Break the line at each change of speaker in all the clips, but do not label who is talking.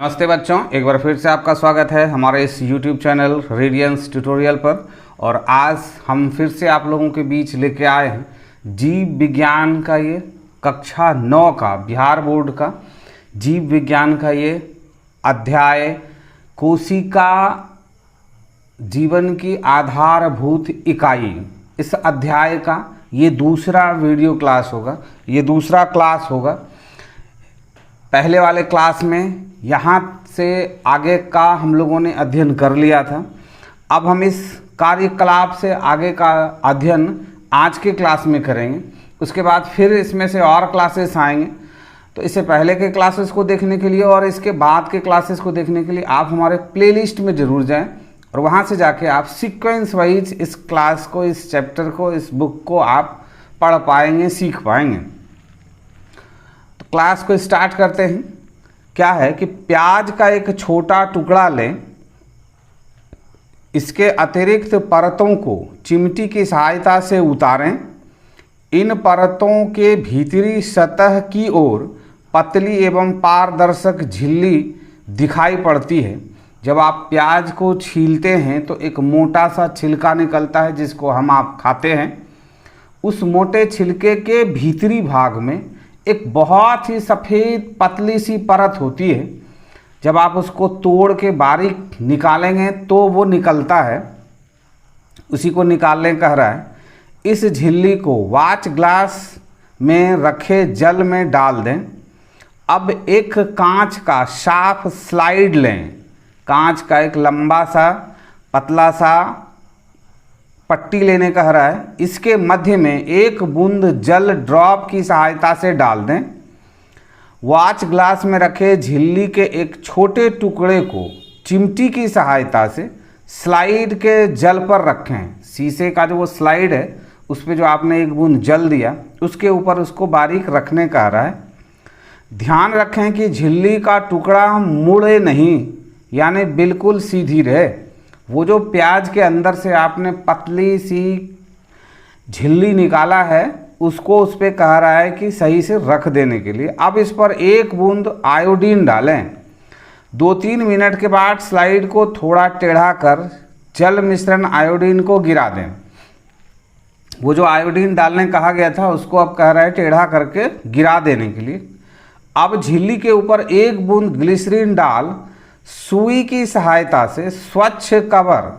नमस्ते बच्चों, एक बार फिर से आपका स्वागत है हमारे इस YouTube चैनल रेडियंस ट्यूटोरियल पर। और आज हम फिर से आप लोगों के बीच लेके आए हैं जीव विज्ञान का ये कक्षा 9 का बिहार बोर्ड का जीव विज्ञान का ये अध्याय कोशिका जीवन की आधारभूत इकाई। इस अध्याय का ये दूसरा वीडियो क्लास होगा, ये दूसरा क्लास होगा। पहले वाले क्लास में यहाँ से आगे का हम लोगों ने अध्ययन कर लिया था। अब हम इस कार्यकलाप से आगे का अध्ययन आज के क्लास में करेंगे। उसके बाद फिर इसमें से और क्लासेस आएंगे। तो इससे पहले के क्लासेस को देखने के लिए और इसके बाद के क्लासेस को देखने के लिए आप हमारे प्लेलिस्ट में ज़रूर जाएं और वहाँ से जाके आप सीक्वेंस वाइज इस क्लास को, इस चैप्टर को, इस बुक को आप पढ़ पाएंगे, सीख पाएंगे। तो क्लास को स्टार्ट करते हैं। क्या है कि प्याज का एक छोटा टुकड़ा लें, इसके अतिरिक्त परतों को चिमटी की सहायता से उतारें। इन परतों के भीतरी सतह की ओर पतली एवं पारदर्शक झिल्ली दिखाई पड़ती है। जब आप प्याज को छीलते हैं तो एक मोटा सा छिलका निकलता है जिसको आप खाते हैं। उस मोटे छिलके के भीतरी भाग में एक बहुत ही सफ़ेद पतली सी परत होती है। जब आप उसको तोड़ के बारीक निकालेंगे तो वो निकलता है, उसी को निकालने कह रहा है। इस झिल्ली को वाच ग्लास में रखे जल में डाल दें। अब एक कांच का साफ स्लाइड लें। कांच का एक लंबा सा पतला सा पट्टी लेने कह रहा है। इसके मध्य में एक बूंद जल ड्रॉप की सहायता से डाल दें। वाच ग्लास में रखे झिल्ली के एक छोटे टुकड़े को चिमटी की सहायता से स्लाइड के जल पर रखें। शीशे का जो वो स्लाइड है उस पर जो आपने एक बूंद जल दिया उसके ऊपर उसको बारीक रखने कह रहा है। ध्यान रखें कि झिल्ली का टुकड़ा मुड़े नहीं, यानी बिल्कुल सीधी रहे। वो जो प्याज के अंदर से आपने पतली सी झिल्ली निकाला है उसको उस पर कह रहा है कि सही से रख देने के लिए। अब इस पर एक बूंद आयोडीन डालें। 2-3 मिनट के बाद स्लाइड को थोड़ा टेढ़ा कर जल मिश्रण आयोडीन को गिरा दें। वो जो आयोडीन डालने कहा गया था उसको अब कह रहा है टेढ़ा करके गिरा देने के लिए। अब झिल्ली के ऊपर एक बूंद ग्लिसरीन डाल सुई की सहायता से स्वच्छ कवर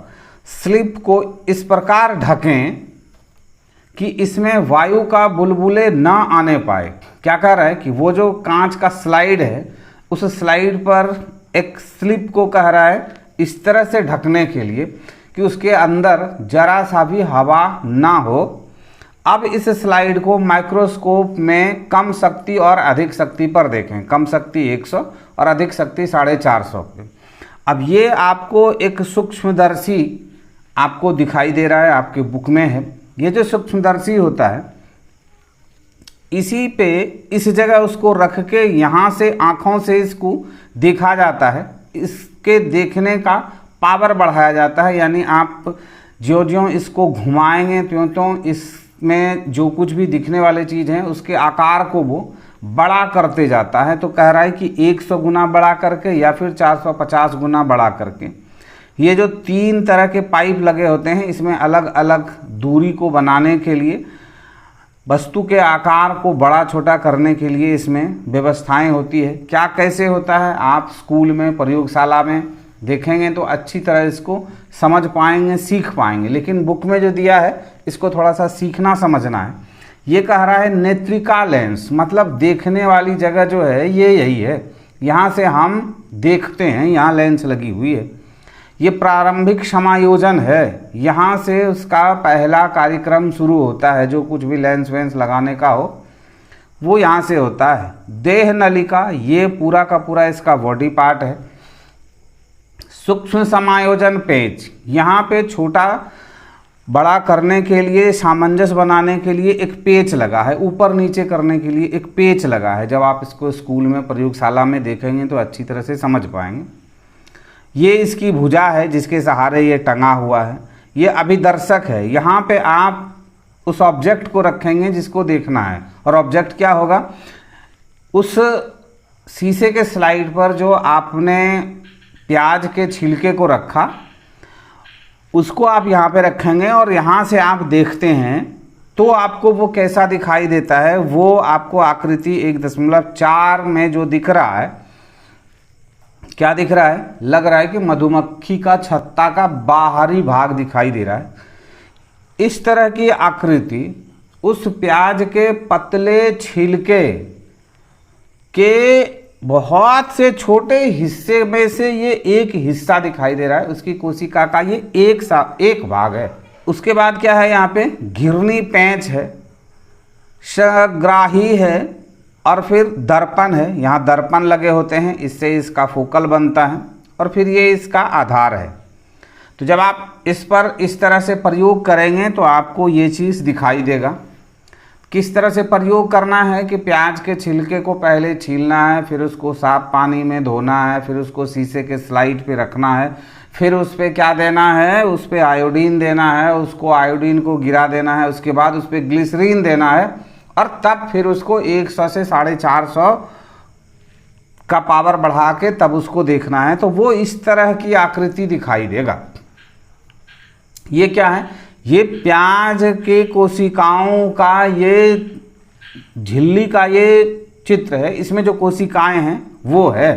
स्लिप को इस प्रकार ढकें कि इसमें वायु का बुलबुले न आने पाए। क्या कह रहा है कि वो जो कांच का स्लाइड है उस स्लाइड पर एक स्लिप को कह रहा है इस तरह से ढकने के लिए कि उसके अंदर जरा सा भी हवा ना हो। अब इस स्लाइड को माइक्रोस्कोप में कम शक्ति और अधिक शक्ति पर देखें। कम शक्ति 100 और अधिक शक्ति 450 पे। अब ये आपको एक सूक्ष्मदर्शी आपको दिखाई दे रहा है, आपके बुक में है। ये जो सूक्ष्मदर्शी होता है इसी पे इस जगह उसको रख के यहाँ से आँखों से इसको देखा जाता है। इसके देखने का पावर बढ़ाया जाता है, यानी आप ज्यों-ज्यों इसको घुमाएंगे त्यों-त्यों इसमें जो कुछ भी दिखने वाली चीज़ है उसके आकार को वो बड़ा करते जाता है। तो कह रहा है कि 100 गुना बड़ा करके या फिर 450 गुना बड़ा करके। ये जो 3 तरह के पाइप लगे होते हैं इसमें अलग अलग दूरी को बनाने के लिए, वस्तु के आकार को बड़ा छोटा करने के लिए इसमें व्यवस्थाएं होती है। क्या कैसे होता है आप स्कूल में, प्रयोगशाला में देखेंगे तो अच्छी तरह इसको समझ पाएंगे, सीख पाएंगे। लेकिन बुक में जो दिया है इसको थोड़ा सा सीखना समझना है। ये कह रहा है नेत्रिका लेंस, मतलब देखने वाली जगह जो है ये यही है। यहाँ से हम देखते हैं, यहाँ लेंस लगी हुई है। ये प्रारंभिक समायोजन है, यहाँ से उसका पहला कार्यक्रम शुरू होता है। जो कुछ भी लेंस वेंस लगाने का हो वो यहाँ से होता है। देह नलिका, ये पूरा का पूरा इसका बॉडी पार्ट है। सूक्ष्म समायोजन पेच, यहाँ पे छोटा बड़ा करने के लिए, सामंजस्य बनाने के लिए एक पेच लगा है। ऊपर नीचे करने के लिए एक पेच लगा है। जब आप इसको स्कूल में, प्रयोगशाला में देखेंगे तो अच्छी तरह से समझ पाएंगे। ये इसकी भुजा है जिसके सहारे ये टंगा हुआ है। ये अभिदर्शक है। यहाँ पे आप उस ऑब्जेक्ट को रखेंगे जिसको देखना है। और ऑब्जेक्ट क्या होगा? उस शीशे के स्लाइड पर जो आपने प्याज के छिलके को रखा उसको आप यहाँ पे रखेंगे और यहाँ से आप देखते हैं तो आपको वो कैसा दिखाई देता है। वो आपको आकृति 1.4 में जो दिख रहा है, क्या दिख रहा है? लग रहा है कि मधुमक्खी का छत्ता का बाहरी भाग दिखाई दे रहा है। इस तरह की आकृति उस प्याज के पतले छिलके के बहुत से छोटे हिस्से में से ये एक हिस्सा दिखाई दे रहा है। उसकी कोशिका का ये एक भाग है। उसके बाद क्या है? यहाँ पे घिरनी पेंच है, शग्राही है और फिर दर्पण है। यहाँ दर्पण लगे होते हैं, इससे इसका फोकल बनता है और फिर ये इसका आधार है। तो जब आप इस पर इस तरह से प्रयोग करेंगे तो आपको ये चीज़ दिखाई देगा। किस तरह से प्रयोग करना है कि प्याज के छिलके को पहले छीलना है, फिर उसको साफ पानी में धोना है, फिर उसको शीशे के स्लाइड पे रखना है, फिर उस पर क्या देना है? उस पर आयोडीन देना है, उसको आयोडीन को गिरा देना है, उसके बाद उस पर ग्लिसरीन देना है और तब फिर उसको 100 से 450 का पावर बढ़ा के तब उसको देखना है। तो वो इस तरह की आकृति दिखाई देगा। ये क्या है? ये प्याज के कोशिकाओं का ये झिल्ली का ये चित्र है। इसमें जो कोशिकाएं हैं वो है।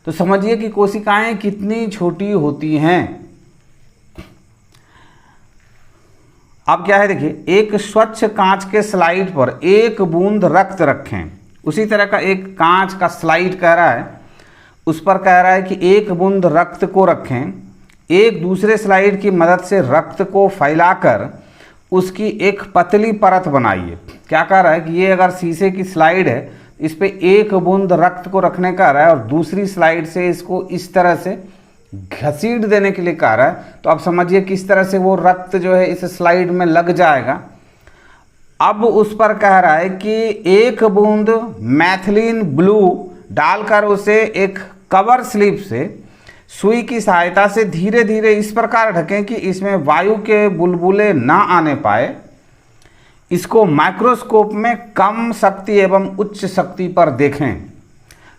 तो समझिए कि कोशिकाएं कितनी छोटी होती हैं। अब क्या है? देखिए, एक स्वच्छ कांच के स्लाइड पर एक बूंद रक्त रखें। उसी तरह का एक कांच का स्लाइड कह रहा है, उस पर कह रहा है कि एक बूंद रक्त को रखें। एक दूसरे स्लाइड की मदद से रक्त को फैलाकर उसकी एक पतली परत बनाइए। क्या कह रहा है कि ये अगर शीशे की स्लाइड है, इस पे एक बूंद रक्त को रखने का रहा है और दूसरी स्लाइड से इसको इस तरह से घसीट देने के लिए कह रहा है। तो आप समझिए किस तरह से वो रक्त जो है इस स्लाइड में लग जाएगा। अब उस पर कह रहा है कि एक बूंद मैथिलीन ब्लू डालकर उसे एक कवर स्लिप से सुई की सहायता से धीरे धीरे इस प्रकार ढकें कि इसमें वायु के बुलबुले ना आने पाए। इसको माइक्रोस्कोप में कम शक्ति एवं उच्च शक्ति पर देखें।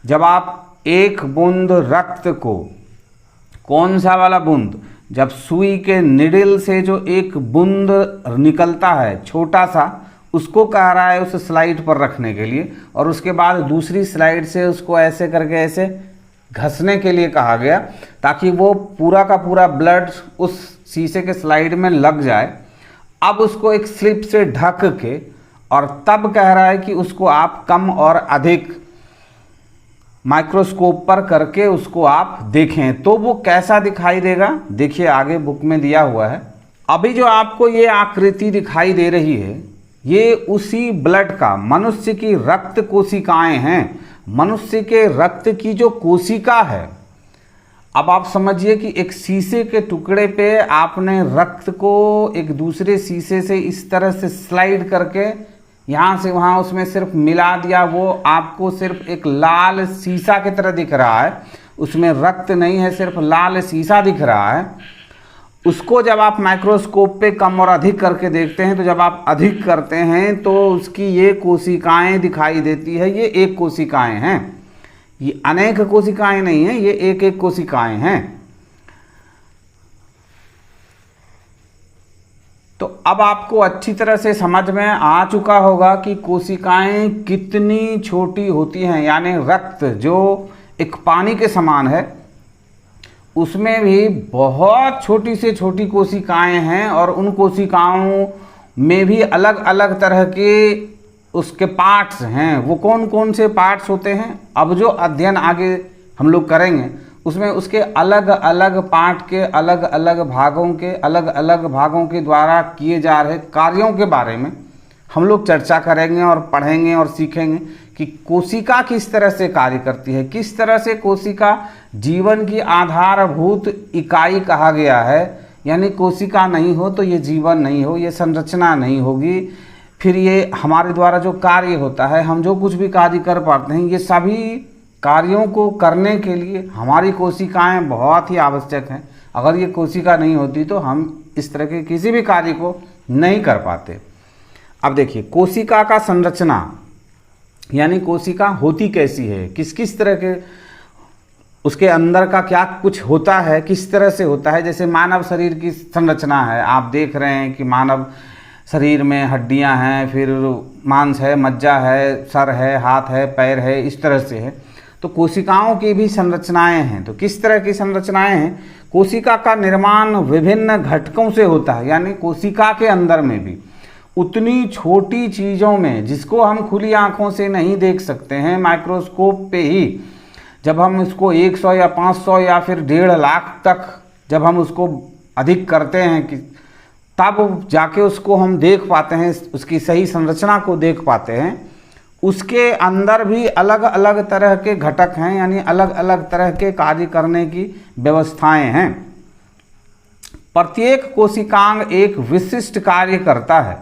जब आप एक बूंद रक्त को, कौन सा वाला बूंद? जब सुई के निडल से जो एक बूंद निकलता है छोटा सा, उसको कह रहा है उस स्लाइड पर रखने के लिए और उसके बाद दूसरी स्लाइड से उसको ऐसे करके ऐसे घसने के लिए कहा गया ताकि वो पूरा का पूरा ब्लड उस शीशे के स्लाइड में लग जाए। अब उसको एक स्लिप से ढक के और तब कह रहा है कि उसको आप कम और अधिक माइक्रोस्कोप पर करके उसको आप देखें तो वो कैसा दिखाई देगा। देखिए आगे बुक में दिया हुआ है। अभी जो आपको ये आकृति दिखाई दे रही है ये उसी ब्लड का, मनुष्य की रक्त कोशिकाएं हैं। मनुष्य के रक्त की जो कोशिका है, अब आप समझिए कि एक शीशे के टुकड़े पे आपने रक्त को एक दूसरे शीशे से इस तरह से स्लाइड करके यहाँ से वहाँ उसमें सिर्फ मिला दिया। वो आपको सिर्फ एक लाल शीशा की तरह दिख रहा है, उसमें रक्त नहीं है, सिर्फ लाल शीशा दिख रहा है। उसको जब आप माइक्रोस्कोप पे कम और अधिक करके देखते हैं तो जब आप अधिक करते हैं तो उसकी ये कोशिकाएं दिखाई देती है। ये एक कोशिकाएं हैं, ये अनेक कोशिकाएं नहीं हैं, ये एक एक कोशिकाएं हैं। तो अब आपको अच्छी तरह से समझ में आ चुका होगा कि कोशिकाएं कितनी छोटी होती हैं। यानी रक्त जो एक पानी के समान है उसमें भी बहुत छोटी से छोटी कोशिकाएं हैं और उन कोशिकाओं में भी अलग अलग तरह के उसके पार्ट्स हैं। वो कौन कौन से पार्ट्स होते हैं अब जो अध्ययन आगे हम लोग करेंगे उसमें उसके अलग अलग पार्ट के अलग अलग भागों के द्वारा किए जा रहे कार्यों के बारे में हम लोग चर्चा करेंगे और पढ़ेंगे और सीखेंगे कि कोशिका किस तरह से कार्य करती है, किस तरह से कोशिका जीवन की आधारभूत इकाई कहा गया है। यानी कोशिका नहीं हो तो ये जीवन नहीं हो, ये संरचना नहीं होगी। फिर ये हमारे द्वारा जो कार्य होता है, हम जो कुछ भी कार्य कर पाते हैं, ये सभी कार्यों को करने के लिए हमारी कोशिकाएं बहुत ही आवश्यक हैं। अगर ये कोशिका नहीं होती तो हम इस तरह के किसी भी कार्य को नहीं कर पाते। अब देखिए कोशिका का संरचना, यानी कोशिका होती कैसी है, किस किस तरह के उसके अंदर का क्या कुछ होता है, किस तरह से होता है। जैसे मानव शरीर की संरचना है, आप देख रहे हैं कि मानव शरीर में हड्डियां हैं, फिर मांस है, मज्जा है, सर है, हाथ है, पैर है, इस तरह से है। तो कोशिकाओं की भी संरचनाएं हैं। तो किस तरह की संरचनाएं हैं? कोशिका का निर्माण विभिन्न घटकों से होता है, यानी कोशिका के अंदर में भी उतनी छोटी चीज़ों में जिसको हम खुली आंखों से नहीं देख सकते हैं, माइक्रोस्कोप पे ही जब हम इसको 100 या 500 या फिर 1.5 लाख तक जब हम उसको अधिक करते हैं कि तब जाके उसको हम देख पाते हैं, उसकी सही संरचना को देख पाते हैं। उसके अंदर भी अलग अलग तरह के घटक हैं, यानी अलग अलग तरह के कार्य करने की व्यवस्थाएं हैं। प्रत्येक कोशिकांग एक विशिष्ट कार्य करता है।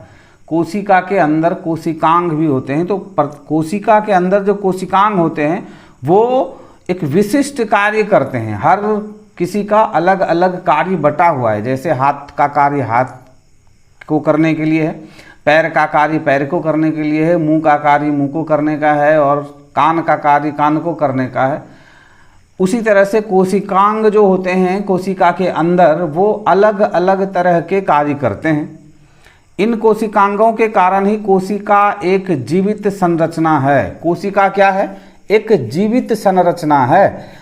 कोशिका के अंदर कोशिकांग भी होते हैं। तो कोशिका के अंदर जो कोशिकांग होते हैं वो एक विशिष्ट कार्य करते हैं। हर किसी का अलग अलग कार्य बटा हुआ है। जैसे हाथ का कार्य हाथ को करने के लिए है, पैर का कार्य पैर को करने के लिए है, मुंह का कार्य मुंह को करने का है, और कान का कार्य कान को करने का है। उसी तरह से कोशिकांग जो होते हैं कोशिका के अंदर, वो अलग अलग तरह के कार्य करते हैं। इन कोशिकांगों के कारण ही कोशिका एक जीवित संरचना है। कोशिका क्या है? एक जीवित संरचना है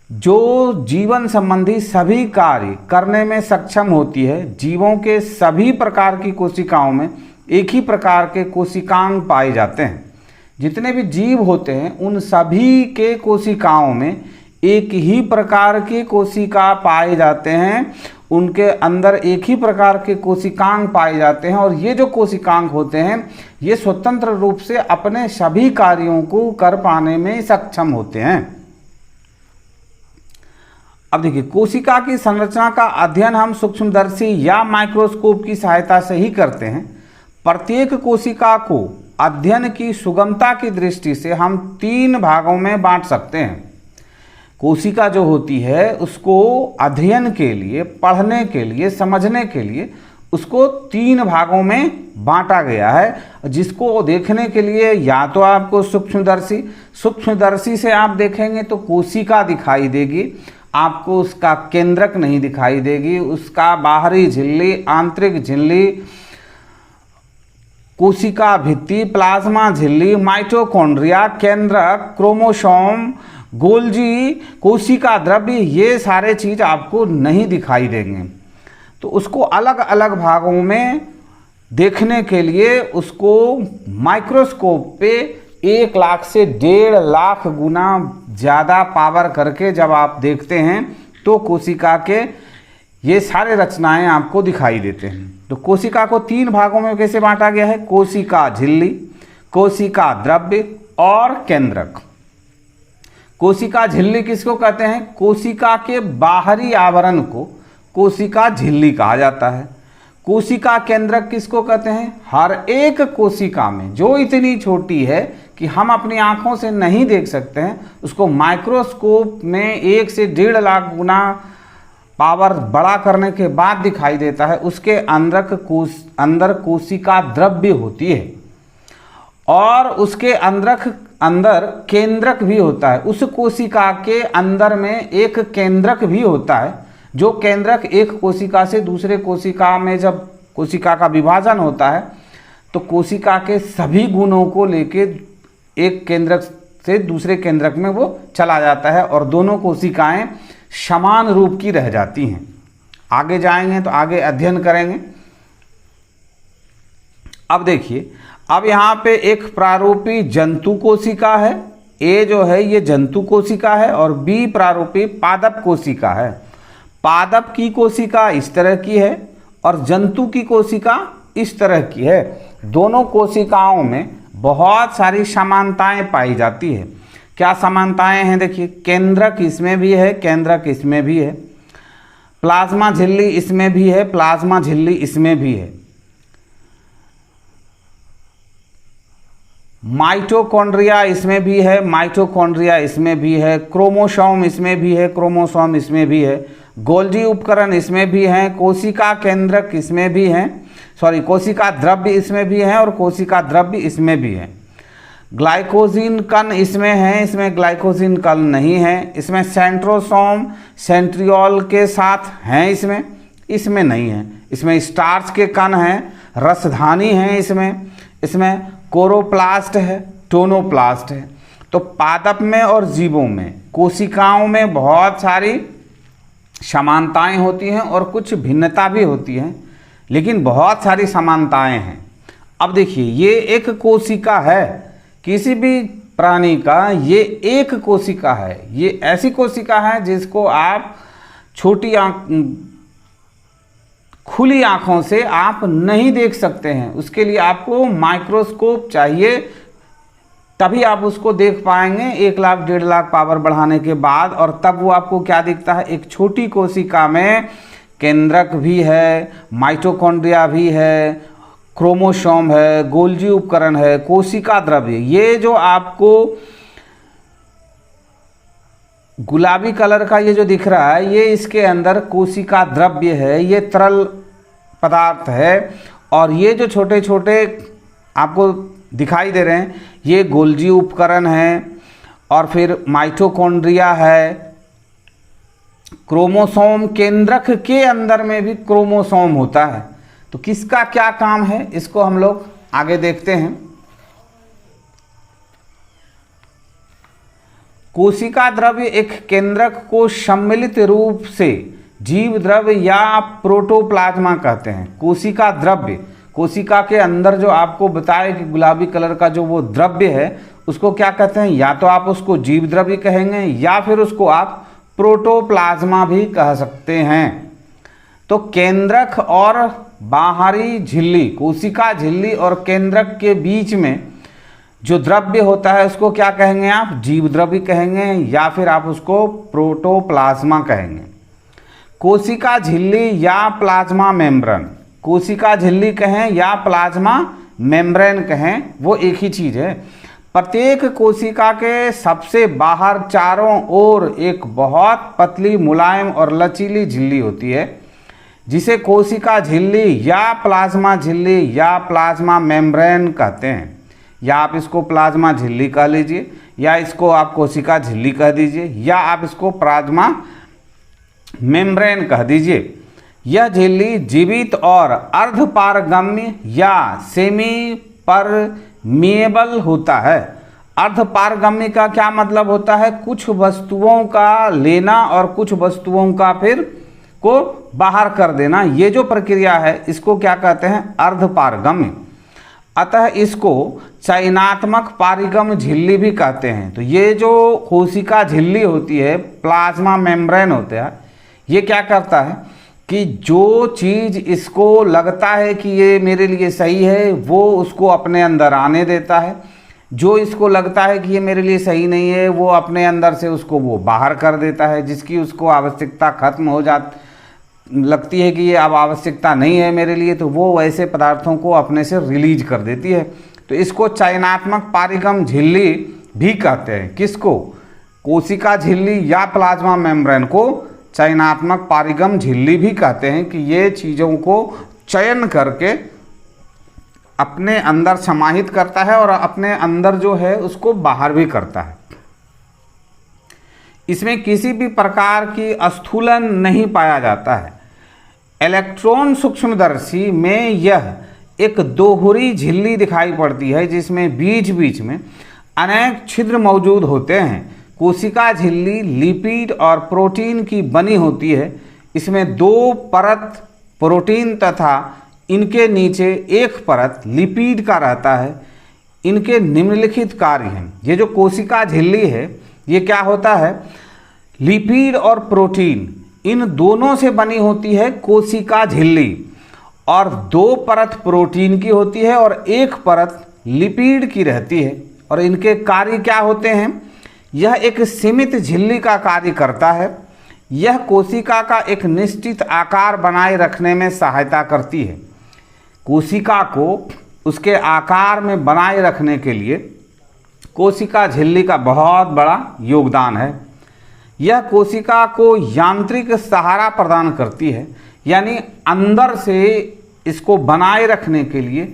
जो जीवन संबंधी सभी कार्य करने में सक्षम होती है। जीवों के सभी प्रकार की कोशिकाओं में एक ही प्रकार के कोशिकांग पाए जाते हैं। जितने भी जीव होते हैं उन सभी के कोशिकाओं में एक ही प्रकार के कोशिका पाए जाते हैं, उनके अंदर एक ही प्रकार के कोशिकांग पाए जाते हैं। और ये जो कोशिकांग होते हैं ये स्वतंत्र रूप से अपने सभी कार्यों को कर पाने में सक्षम होते हैं। अब देखिए, कोशिका की संरचना का अध्ययन हम सूक्ष्मदर्शी या माइक्रोस्कोप की सहायता से ही करते हैं। प्रत्येक कोशिका को अध्ययन की सुगमता की दृष्टि से हम 3 भागों में बांट सकते हैं। कोशिका जो होती है उसको अध्ययन के लिए, पढ़ने के लिए, समझने के लिए उसको 3 भागों में बांटा गया है, जिसको देखने के लिए या तो आपको सूक्ष्मदर्शी से आप देखेंगे तो कोशिका दिखाई देगी, आपको उसका केंद्रक नहीं दिखाई देगी, उसका बाहरी झिल्ली, आंतरिक झिल्ली, कोशिका भित्ति, प्लाज्मा झिल्ली, माइटोकॉन्ड्रिया, केंद्रक, क्रोमोसोम, गोल्जी, कोशिका द्रव्य, ये सारे चीज आपको नहीं दिखाई देंगे। तो उसको अलग अलग भागों में देखने के लिए उसको माइक्रोस्कोप पे 1 लाख से 1.5 लाख गुना ज़्यादा पावर करके जब आप देखते हैं तो कोशिका के ये सारे रचनाएं आपको दिखाई देते हैं। तो कोशिका को 3 भागों में कैसे बांटा गया है? कोशिका झिल्ली, कोशिका द्रव्य और केंद्रक। कोशिका झिल्ली किसको कहते हैं? कोशिका के बाहरी आवरण को कोशिका झिल्ली कहा जाता है। कोशिका केंद्रक किसको कहते हैं? हर एक कोशिका में जो इतनी छोटी है कि हम अपनी आंखों से नहीं देख सकते हैं, उसको माइक्रोस्कोप में 1 से 1.5 लाख गुना पावर बड़ा करने के बाद दिखाई देता है। उसके अंदर कोशिका द्रव्य होती है और उसके अंदर केंद्रक भी होता है। उस कोशिका के अंदर में एक केंद्रक भी होता है, जो केंद्रक एक कोशिका से दूसरे कोशिका में जब कोशिका का विभाजन होता है तो कोशिका के सभी गुणों को लेके एक केंद्रक से दूसरे केंद्रक में वो चला जाता है और दोनों कोशिकाएं समान रूप की रह जाती हैं। आगे जाएंगे तो आगे अध्ययन करेंगे। अब देखिए, अब यहाँ पे एक प्रारूपी जंतु कोशिका है। ए जो है ये जंतु कोशिका है और बी प्रारूपी पादप कोशिका है। पादप की कोशिका इस तरह की है और जंतु की कोशिका इस तरह की है। दोनों कोशिकाओं में बहुत सारी समानताएं पाई जाती है। क्या समानताएं हैं? देखिए, केंद्रक इसमें भी है, केंद्रक इसमें भी है, प्लाज्मा झिल्ली इसमें भी है, प्लाज्मा झिल्ली इसमें भी है, माइटोकॉन्ड्रिया इसमें भी है, माइटोकॉन्ड्रिया इसमें भी है, क्रोमोसोम इसमें भी है, क्रोमोसोम इसमें भी है, गोल्जी उपकरण इसमें भी हैं, कोशिका केंद्रक इसमें भी हैं, कोशिका द्रव्य इसमें भी है और कोशिका द्रव्य इसमें भी है। ग्लाइकोजिन कण इसमें है, इसमें ग्लाइकोजिन कण नहीं है। इसमें सेंट्रोसोम सेंट्रियोल के साथ हैं, इसमें नहीं है। इसमें स्टार्च के कण हैं, रसधानी हैं इसमें कोरोप्लास्ट है, टोनोप्लास्ट है। तो पादप में और जीवों में, कोशिकाओं में बहुत सारी समानताएं होती हैं और कुछ भिन्नता भी होती हैं, लेकिन बहुत सारी समानताएं हैं। अब देखिए, ये एक कोशिका है, किसी भी प्राणी का ये एक कोशिका है। ये ऐसी कोशिका है जिसको आप छोटी खुली आंखों से आप नहीं देख सकते हैं। उसके लिए आपको माइक्रोस्कोप चाहिए, तभी आप उसको देख पाएंगे 1 लाख 1.5 लाख पावर बढ़ाने के बाद। और तब वो आपको क्या दिखता है, एक छोटी कोशिका में केंद्रक भी है, माइटोकॉन्ड्रिया भी है, क्रोमोसोम है, गोल्जी उपकरण है, कोशिका द्रव्य। ये जो आपको गुलाबी कलर का ये जो दिख रहा है, ये इसके अंदर कोशिका द्रव्य है, ये तरल पदार्थ है। और ये जो छोटे छोटे आपको दिखाई दे रहे हैं, ये गोल्जी उपकरण है, और फिर माइटोकॉन्ड्रिया है, क्रोमोसोम, केंद्रक के अंदर में भी क्रोमोसोम होता है। तो किसका क्या काम है, इसको हम लोग आगे देखते हैं। कोशिका द्रव्य एक केंद्रक को सम्मिलित रूप से जीव द्रव्य या प्रोटोप्लाज्मा कहते हैं। कोशिका द्रव्य, कोशिका के अंदर जो आपको बताए कि गुलाबी कलर का जो वो द्रव्य है, उसको क्या कहते हैं, या तो आप उसको जीव द्रव्य कहेंगे या फिर उसको आप प्रोटोप्लाज्मा भी कह सकते हैं। तो केंद्रक और बाहरी झिल्ली, कोशिका झिल्ली और केंद्रक के बीच में जो द्रव्य होता है उसको क्या कहेंगे आप, जीव द्रव्य कहेंगे या फिर आप उसको प्रोटोप्लाज्मा कहेंगे। कोशिका झिल्ली या प्लाज्मा मेम्ब्रेन, कोशिका झिल्ली कहें या प्लाज्मा मेम्ब्रेन कहें, वो एक ही चीज़ है। प्रत्येक कोशिका के सबसे बाहर चारों ओर एक बहुत पतली, मुलायम और लचीली झिल्ली होती है, जिसे कोशिका झिल्ली या प्लाज्मा झिल्ली या प्लाज्मा मेम्ब्रेन कहते हैं। या आप इसको प्लाज्मा झिल्ली कह लीजिए, या इसको आप कोशिका झिल्ली कह दीजिए, या आप इसको प्लाज्मा मेम्ब्रेन कह दीजिए। यह झिल्ली जीवित और अर्धपारगम्य या सेमी परमिएबल होता है। अर्धपारगम्य का क्या मतलब होता है, कुछ वस्तुओं का लेना और कुछ वस्तुओं का फिर को बाहर कर देना। ये जो प्रक्रिया है इसको क्या कहते हैं, अर्धपारगम्य। अतः इसको चयनात्मक पारगम्य झिल्ली भी कहते हैं। तो ये जो कोशिका झिल्ली होती है, प्लाज्मा मेम्ब्रेन होता है, ये क्या करता है कि जो चीज़ इसको लगता है कि ये मेरे लिए सही है, वो उसको अपने अंदर आने देता है। जो इसको लगता है कि ये मेरे लिए सही नहीं है, वो अपने अंदर से उसको वो बाहर कर देता है। जिसकी उसको आवश्यकता खत्म हो लगती है कि ये अब आवश्यकता नहीं है मेरे लिए, तो वो वैसे पदार्थों को अपने से रिलीज कर देती है। तो इसको चयनात्मक पारगम्य झिल्ली भी कहते हैं। किसको, कोशिका झिल्ली या प्लाज्मा मेम्ब्रेन को चयनात्मक पारगम्य झिल्ली भी कहते हैं कि ये चीज़ों को चयन करके अपने अंदर समाहित करता है और अपने अंदर जो है उसको बाहर भी करता है। इसमें किसी भी प्रकार की स्थूलन नहीं पाया जाता है। इलेक्ट्रॉन सूक्ष्मदर्शी में यह एक दोहरी झिल्ली दिखाई पड़ती है, जिसमें बीच बीच में अनेक छिद्र मौजूद होते हैं। कोशिका झिल्ली लिपिड और प्रोटीन की बनी होती है। इसमें 2 परत प्रोटीन तथा इनके नीचे 1 परत लिपिड का रहता है। इनके निम्नलिखित कार्य हैं। ये जो कोशिका झिल्ली है, ये क्या होता है, लिपिड और प्रोटीन इन दोनों से बनी होती है कोशिका झिल्ली, और 2 परत प्रोटीन की होती है और 1 परत लिपिड की रहती है। और इनके कार्य क्या होते हैं, यह एक सीमित झिल्ली का कार्य करता है। यह कोशिका का एक निश्चित आकार बनाए रखने में सहायता करती है। कोशिका को उसके आकार में बनाए रखने के लिए कोशिका झिल्ली का बहुत बड़ा योगदान है। यह कोशिका को यांत्रिक सहारा प्रदान करती है, यानी अंदर से इसको बनाए रखने के लिए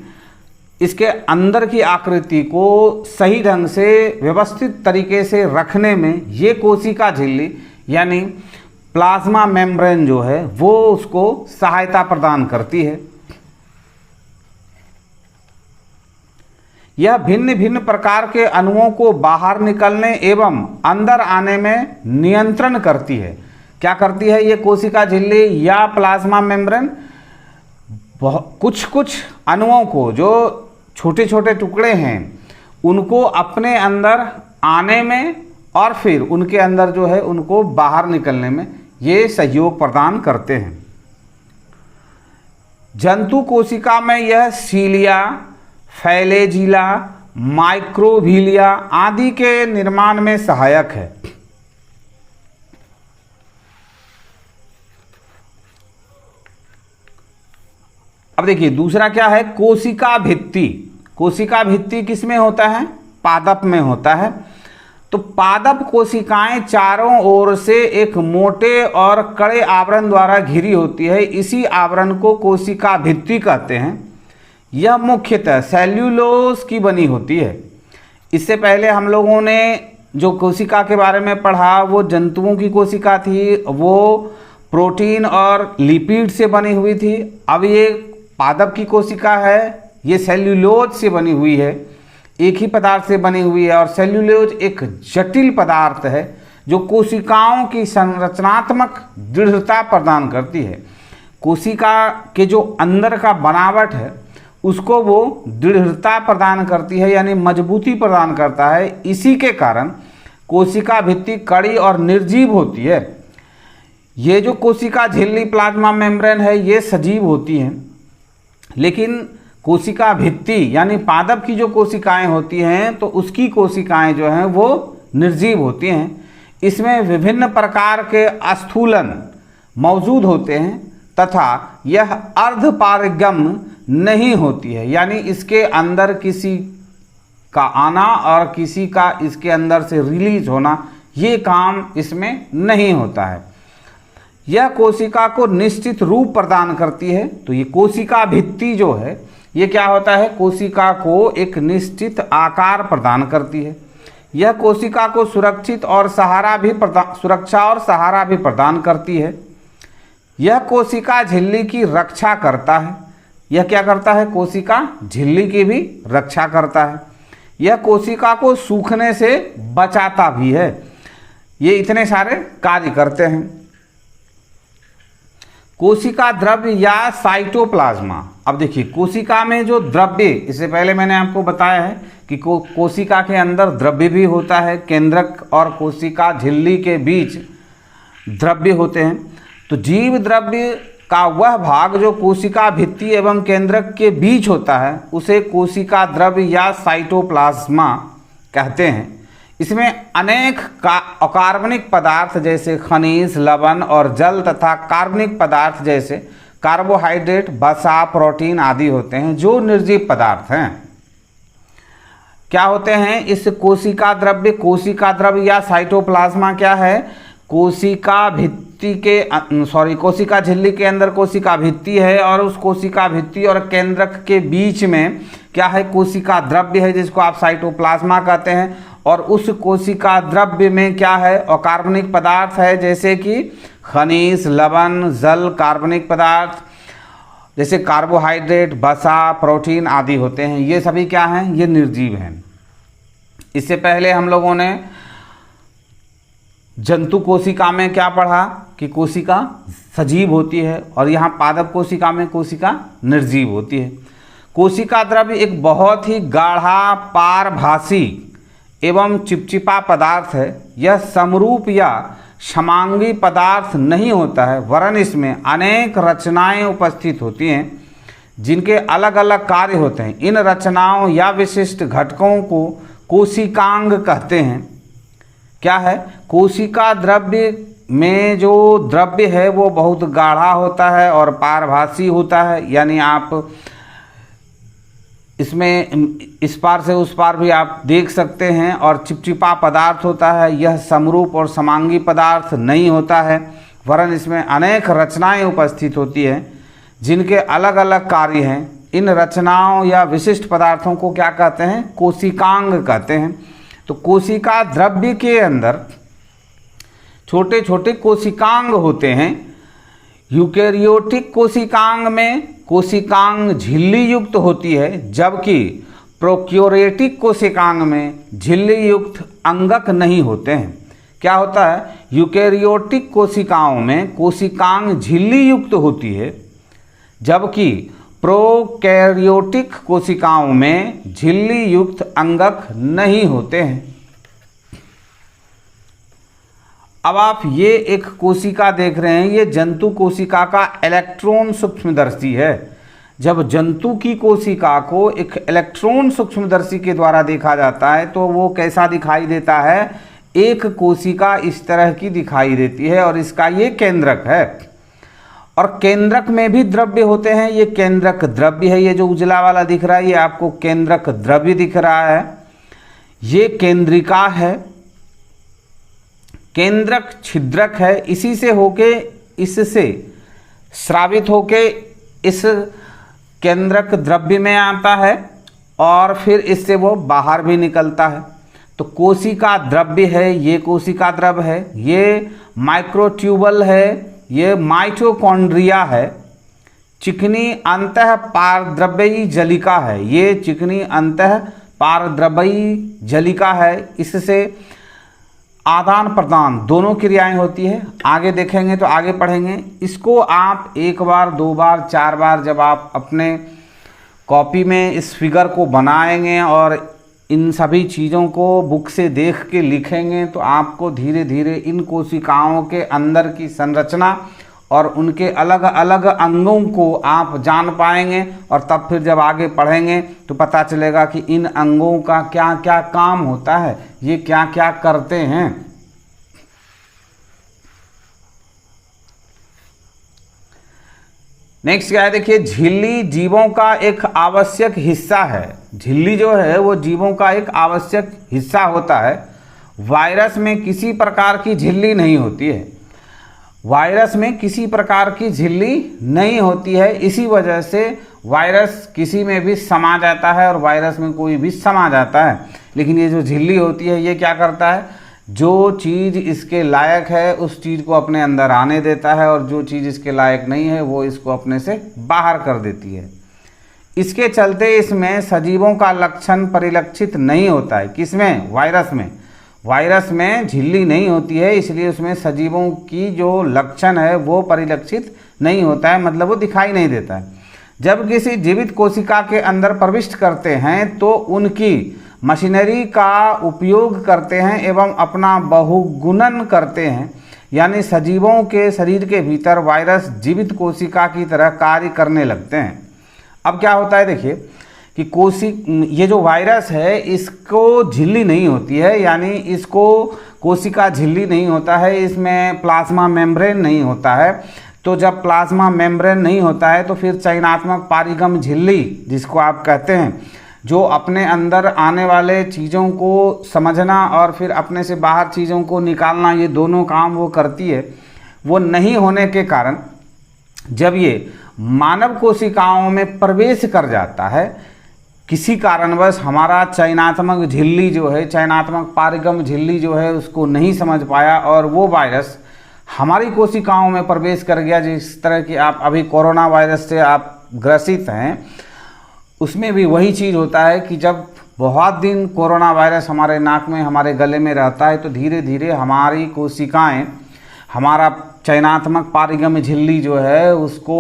इसके अंदर की आकृति को सही ढंग से व्यवस्थित तरीके से रखने में ये कोशिका झिल्ली यानी प्लाज्मा मेम्ब्रेन जो है वो उसको सहायता प्रदान करती है। यह भिन्न भिन्न प्रकार के अणुओं को बाहर निकलने एवं अंदर आने में नियंत्रण करती है। क्या करती है ये कोशिका झिल्ली या प्लाज्मा मेम्ब्रेन? कुछ अणुओं को, जो छोटे छोटे टुकड़े हैं, उनको अपने अंदर आने में और फिर उनके अंदर जो है उनको बाहर निकलने में ये सहयोग प्रदान करते हैं। जंतु कोशिका में यह सीलिया, फ्लैजेला, माइक्रोविलिया आदि के निर्माण में सहायक है। अब देखिए दूसरा क्या है, कोशिका भित्ति। कोशिका भित्ति किसमें होता है? पादप में होता है। तो पादप कोशिकाएं चारों ओर से एक मोटे और कड़े आवरण द्वारा घिरी होती है। इसी आवरण को कोशिका भित्ति कहते हैं। यह मुख्यतः सेल्यूलोज की बनी होती है। इससे पहले हम लोगों ने जो कोशिका के बारे में पढ़ा वो जंतुओं की कोशिका थी, वो प्रोटीन और लिपिड से बनी हुई थी। अब ये पादप की कोशिका है, ये सेल्यूलोज से बनी हुई है, एक ही पदार्थ से बनी हुई है। और सेल्यूलोज एक जटिल पदार्थ है जो कोशिकाओं की संरचनात्मक दृढ़ता प्रदान करती है। कोशिका के जो अंदर का बनावट है उसको वो दृढ़ता प्रदान करती है, यानी मजबूती प्रदान करता है। इसी के कारण कोशिका भित्ति कड़ी और निर्जीव होती है। ये जो कोशिका झिल्ली प्लाज्मा मेम्ब्रेन है ये सजीव होती हैं, लेकिन कोशिका भित्ति यानी पादप की जो कोशिकाएं होती हैं तो उसकी कोशिकाएं जो हैं वो निर्जीव होती हैं। इसमें विभिन्न प्रकार के स्थूलन मौजूद होते हैं तथा यह अर्धपारगम्य नहीं होती है, यानी इसके अंदर किसी का आना और किसी का इसके अंदर से रिलीज होना ये काम इसमें नहीं होता है। यह कोशिका को निश्चित रूप प्रदान करती है। तो ये कोशिका भित्ति जो है ये क्या होता है, कोशिका को एक निश्चित आकार प्रदान करती है। यह कोशिका को सुरक्षा और सहारा भी प्रदान करती है। यह कोशिका झिल्ली की रक्षा करता है। यह क्या करता है, कोशिका झिल्ली की भी रक्षा करता है। यह कोशिका को सूखने से बचाता भी है। ये इतने सारे कार्य करते हैं। कोशिका द्रव्य या साइटोप्लाज्मा। अब देखिए कोशिका में जो द्रव्य, इससे पहले मैंने आपको बताया है कि कोशिका के अंदर द्रव्य भी होता है, केंद्रक और कोशिका झिल्ली के बीच द्रव्य होते हैं। तो जीव द्रव्य का वह भाग जो कोशिका भित्ति एवं केंद्रक के बीच होता है उसे कोशिका द्रव्य या साइटोप्लाज्मा कहते हैं। इसमें अनेक अकार्बनिक पदार्थ जैसे खनिज, लवण और जल तथा कार्बनिक पदार्थ जैसे कार्बोहाइड्रेट, वसा, प्रोटीन आदि होते हैं जो निर्जीव पदार्थ हैं। क्या होते हैं इस कोशिका द्रव्य या साइटोप्लाज्मा क्या है, कोशिका झिल्ली के अंदर कोशिका भित्ति है और उस कोशिका भित्ति और केंद्रक के बीच में क्या है, कोशिका द्रव्य है जिसको आप साइटोप्लाज्मा कहते हैं। और उस कोशिका द्रव्य में क्या है, अकार्बनिक पदार्थ है जैसे कि खनिज, लवण, जल, कार्बनिक पदार्थ जैसे कार्बोहाइड्रेट, वसा, प्रोटीन आदि होते हैं। ये सभी क्या हैं, ये निर्जीव हैं। इससे पहले हम लोगों ने जंतु कोशिका में क्या पढ़ा कि कोशिका सजीव होती है और यहाँ पादप कोशिका में कोशिका निर्जीव होती है। कोशिका द्रव्य एक बहुत ही गाढ़ा, पारभासी एवं चिपचिपा पदार्थ है। यह समरूप या समांगी पदार्थ नहीं होता है, वरन इसमें अनेक रचनाएं उपस्थित होती हैं जिनके अलग अलग कार्य होते हैं। इन रचनाओं या विशिष्ट घटकों को कोशिकांग कहते हैं। क्या है, कोशिका द्रव्य में जो द्रव्य है वो बहुत गाढ़ा होता है और पारभासी होता है, यानी आप इसमें इस पार से उस पार भी आप देख सकते हैं। और चिपचिपा पदार्थ होता है। यह समरूप और समांगी पदार्थ नहीं होता है, वरन इसमें अनेक रचनाएं उपस्थित होती हैं जिनके अलग अलग कार्य हैं। इन रचनाओं या विशिष्ट पदार्थों को क्या कहते हैं? कोशिकांग कहते हैं। तो कोशिका द्रव्य के अंदर छोटे छोटे कोशिकांग होते हैं। यूकेरियोटिक कोशिकांग में कोशिकांग झिल्ली युक्त होती है, जबकि प्रोक्योरेटिक कोशिकांग में झिल्ली युक्त अंगक नहीं होते हैं। क्या होता है? यूकेरियोटिक कोशिकाओं में कोशिकांग झिल्ली युक्त होती है, जबकि प्रोकैरियोटिक कोशिकाओं में झिल्ली युक्त अंगक नहीं होते हैं। अब आप ये एक कोशिका देख रहे हैं, ये जंतु कोशिका का इलेक्ट्रॉन सूक्ष्मदर्शी है। जब जंतु की कोशिका को एक इलेक्ट्रॉन सूक्ष्मदर्शी के द्वारा देखा जाता है तो वो कैसा दिखाई देता है? एक कोशिका इस तरह की दिखाई देती है और इसका ये केंद्रक है। और केंद्रक में भी द्रव्य होते हैं। ये केंद्रक द्रव्य है, ये जो उजला वाला दिख रहा है ये आपको केंद्रक द्रव्य दिख रहा है। ये केंद्रिका है, केंद्रक छिद्रक है, इसी से होके इससे स्रावित होके इस केंद्रक द्रव्य में आता है और फिर इससे वो बाहर भी निकलता है। तो कोशिका द्रव्य है, ये कोशिका द्रव्य है, ये माइक्रोट्यूबल है, ये माइटोकॉन्ड्रिया है। चिकनी अंतः पारद्रव्यी जलिका है, ये चिकनी अंतः पारद्रव्यी जलिका है। इससे आदान प्रदान दोनों क्रियाएं होती है। आगे देखेंगे तो आगे पढ़ेंगे। इसको आप एक बार, दो बार, चार बार जब आप अपने कॉपी में इस फिगर को बनाएंगे और इन सभी चीज़ों को बुक से देख के लिखेंगे तो आपको धीरे धीरे इन कोशिकाओं के अंदर की संरचना और उनके अलग अलग अंगों को आप जान पाएंगे। और तब फिर जब आगे पढ़ेंगे तो पता चलेगा कि इन अंगों का क्या क्या काम होता है, ये क्या क्या करते हैं। नेक्स्ट क्या है? देखिए, झिल्ली जीवों का एक आवश्यक हिस्सा है। झिल्ली जो है वो जीवों का एक आवश्यक हिस्सा होता है। वायरस में किसी प्रकार की झिल्ली नहीं होती है। वायरस में किसी प्रकार की झिल्ली नहीं होती है। इसी वजह से वायरस किसी में भी समा जाता है और वायरस में कोई भी समा जाता है। लेकिन ये जो झिल्ली होती है ये क्या करता है? जो चीज़ इसके लायक है उस चीज़ को अपने अंदर आने देता है और जो चीज़ इसके लायक नहीं है वो इसको अपने से बाहर कर देती है। इसके चलते इसमें सजीवों का लक्षण परिलक्षित नहीं होता है। किसमें? वायरस में। वायरस में झिल्ली नहीं होती है, इसलिए उसमें सजीवों की जो लक्षण है वो परिलक्षित नहीं होता है, मतलब वो दिखाई नहीं देता है। जब किसी जीवित कोशिका के अंदर प्रविष्ट करते हैं तो उनकी मशीनरी का उपयोग करते हैं एवं अपना बहुगुणन करते हैं। यानी सजीवों के शरीर के भीतर वायरस जीवित कोशिका की तरह कार्य करने लगते हैं। अब क्या होता है? देखिए कि ये जो वायरस है इसको झिल्ली नहीं होती है, यानी इसको कोशिका झिल्ली नहीं होता है, इसमें प्लाज्मा मेम्ब्रेन नहीं होता है। तो जब प्लाज्मा मेम्ब्रेन नहीं होता है तो फिर चयनात्मक पारिगम झिल्ली जिसको आप कहते हैं, जो अपने अंदर आने वाले चीज़ों को समझना और फिर अपने से बाहर चीज़ों को निकालना, ये दोनों काम वो करती है, वो नहीं होने के कारण जब ये मानव कोशिकाओं में प्रवेश कर जाता है, किसी कारणवश हमारा चयनात्मक झिल्ली जो है, चयनात्मक पारिगम झिल्ली जो है उसको नहीं समझ पाया और वो वायरस हमारी कोशिकाओं में प्रवेश कर गया। जिस तरह की आप अभी कोरोना वायरस से आप ग्रसित हैं, उसमें भी वही चीज़ होता है कि जब बहुत दिन कोरोना वायरस हमारे नाक में, हमारे गले में रहता है तो धीरे धीरे हमारी कोशिकाएं, हमारा चयनात्मक पारिगम झिल्ली जो है उसको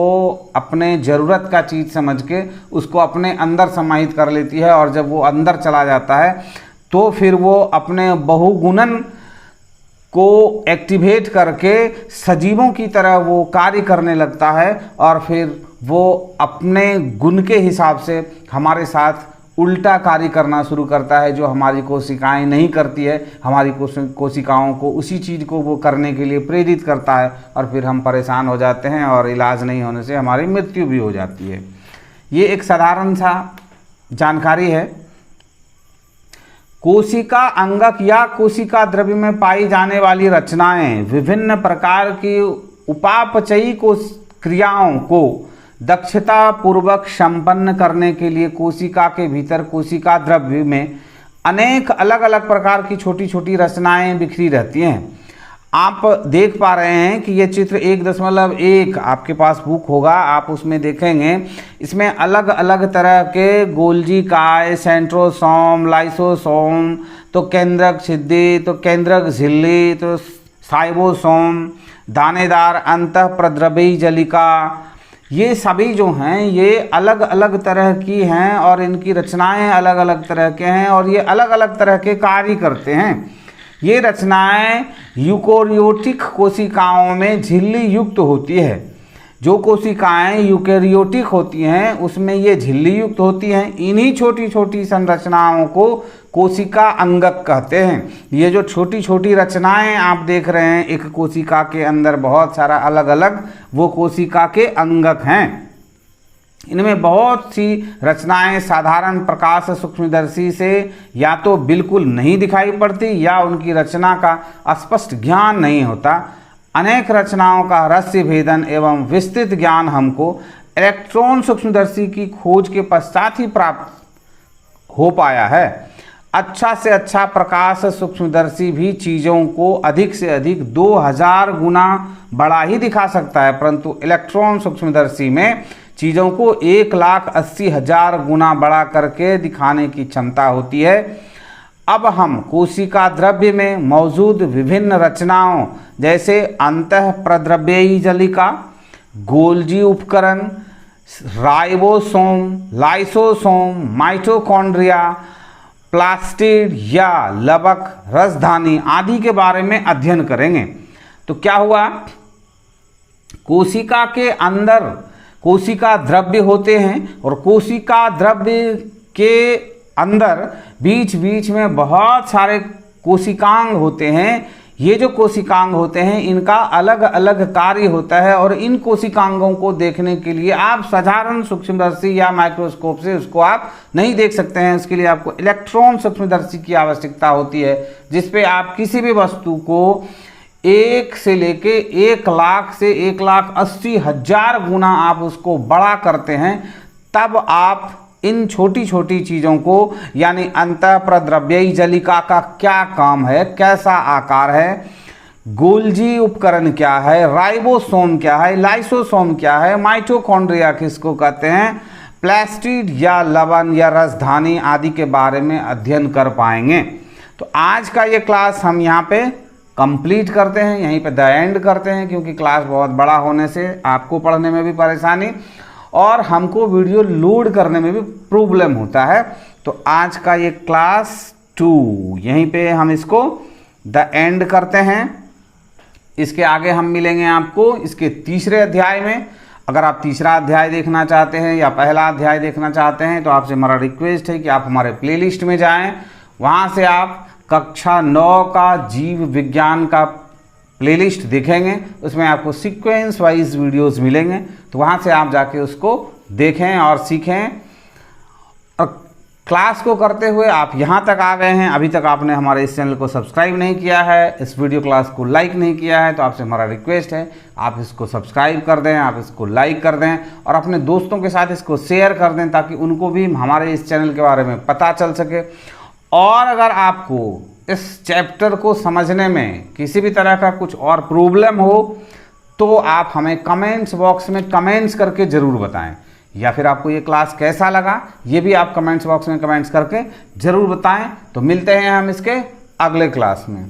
अपने ज़रूरत का चीज़ समझ के उसको अपने अंदर समाहित कर लेती है। और जब वो अंदर चला जाता है तो फिर वो अपने बहुगुणन को एक्टिवेट करके सजीवों की तरह वो कार्य करने लगता है और फिर वो अपने गुण के हिसाब से हमारे साथ उल्टा कार्य करना शुरू करता है, जो हमारी कोशिकाएं नहीं करती है। हमारी कोशिकाओं को उसी चीज़ को वो करने के लिए प्रेरित करता है और फिर हम परेशान हो जाते हैं और इलाज नहीं होने से हमारी मृत्यु भी हो जाती है। ये एक साधारण सा जानकारी है। कोशिका अंगक या कोशिका द्रव्य में पाई जाने वाली रचनाएं विभिन्न प्रकार की उपापचयी क्रियाओं को दक्षता पूर्वक संपन्न करने के लिए कोशिका के भीतर कोशिका द्रव्य में अनेक अलग अलग प्रकार की छोटी छोटी रचनाएं बिखरी रहती हैं। आप देख पा रहे हैं कि ये चित्र 1.1 आपके पास बुक होगा, आप उसमें देखेंगे इसमें अलग अलग तरह के गोल्जी काय, सेंट्रोसोम, लाइसोसोम, तो केंद्रक छिद्दी, तो केंद्रक झिल्ली, तो साइबोसोम, दानेदार अंतःप्रद्रव्यी जलिका, ये सभी जो हैं ये अलग अलग तरह की हैं और इनकी रचनाएं अलग अलग तरह के हैं और ये अलग अलग तरह के कार्य करते हैं। ये रचनाएं यूकोरियोटिक कोशिकाओं में झिल्ली युक्त होती है। जो कोशिकाएं यूकेरियोटिक होती हैं उसमें ये झिल्ली युक्त होती हैं। इन्हीं छोटी छोटी संरचनाओं को कोशिका अंगक कहते हैं। ये जो छोटी छोटी रचनाएं आप देख रहे हैं एक कोशिका के अंदर बहुत सारा अलग अलग, वो कोशिका के अंगक हैं। इनमें बहुत सी रचनाएं साधारण प्रकाश सूक्ष्मदर्शी से या तो बिल्कुल नहीं दिखाई पड़ती या उनकी रचना का स्पष्ट ज्ञान नहीं होता। अनेक रचनाओं का रहस्य भेदन एवं विस्तृत ज्ञान हमको इलेक्ट्रॉन सूक्ष्मदर्शी की खोज के पश्चात ही प्राप्त हो पाया है। अच्छा से अच्छा प्रकाश सूक्ष्मदर्शी भी चीज़ों को अधिक से अधिक 2000 गुना बड़ा ही दिखा सकता है, परंतु इलेक्ट्रॉन सूक्ष्मदर्शी में चीज़ों को 1,80,000 गुना बड़ा करके दिखाने की क्षमता होती है। अब हम कोशिका द्रव्य में मौजूद विभिन्न रचनाओं जैसे अंतःप्रद्रव्यी जलिका, गोल्जी उपकरण, राइबोसोम, लाइसोसोम, माइटोकॉन्ड्रिया, प्लास्टिड या लवक, रसधानी आदि के बारे में अध्ययन करेंगे। तो क्या हुआ, कोशिका के अंदर कोशिका द्रव्य होते हैं और कोशिका द्रव्य के अंदर बीच बीच में बहुत सारे कोशिकांग होते हैं। ये जो कोशिकांग होते हैं इनका अलग अलग कार्य होता है और इन कोशिकांगों को देखने के लिए आप साधारण सूक्ष्मदर्शी या माइक्रोस्कोप से उसको आप नहीं देख सकते हैं। उसके लिए आपको इलेक्ट्रॉन सूक्ष्मदर्शी की आवश्यकता होती है, जिसपे आप किसी भी वस्तु को 1 से लेके 1 लाख से 1,80,000 गुना आप उसको बड़ा करते हैं, तब आप इन छोटी छोटी चीज़ों को यानी अंतःप्रद्रव्यी जलिका का क्या काम है, कैसा आकार है, गोल्जी उपकरण क्या है, राइबोसोम क्या है, लाइसोसोम क्या है, माइटोकॉन्ड्रिया किसको कहते हैं, प्लास्टिड या लवण या रसधानी आदि के बारे में अध्ययन कर पाएंगे। तो आज का ये क्लास हम यहाँ पे कंप्लीट करते हैं, यहीं पे द एंड करते हैं, क्योंकि क्लास बहुत बड़ा होने से आपको पढ़ने में भी परेशानी और हमको वीडियो लोड करने में भी प्रॉब्लम होता है। तो आज का ये क्लास 2 यहीं पे हम इसको द एंड करते हैं। इसके आगे हम मिलेंगे आपको इसके तीसरे अध्याय में। अगर आप तीसरा अध्याय देखना चाहते हैं या पहला अध्याय देखना चाहते हैं तो आपसे हमारा रिक्वेस्ट है कि आप हमारे प्लेलिस्ट में जाएं, वहाँ से आप कक्षा 9 का जीव विज्ञान का प्लेलिस्ट देखेंगे, उसमें आपको सीक्वेंस वाइज वीडियोस मिलेंगे। तो वहाँ से आप जाके उसको देखें और सीखें। और क्लास को करते हुए आप यहाँ तक आ गए हैं, अभी तक आपने हमारे इस चैनल को सब्सक्राइब नहीं किया है, इस वीडियो क्लास को लाइक नहीं किया है, तो आपसे हमारा रिक्वेस्ट है आप इसको सब्सक्राइब कर दें, आप इसको लाइक कर दें और अपने दोस्तों के साथ इसको शेयर कर दें ताकि उनको भी हमारे इस चैनल के बारे में पता चल सके। और अगर आपको इस चैप्टर को समझने में किसी भी तरह का कुछ और प्रॉब्लम हो तो आप हमें कमेंट्स बॉक्स में कमेंट्स करके ज़रूर बताएं, या फिर आपको ये क्लास कैसा लगा ये भी आप कमेंट्स बॉक्स में कमेंट्स करके ज़रूर बताएं। तो मिलते हैं हम इसके अगले क्लास में।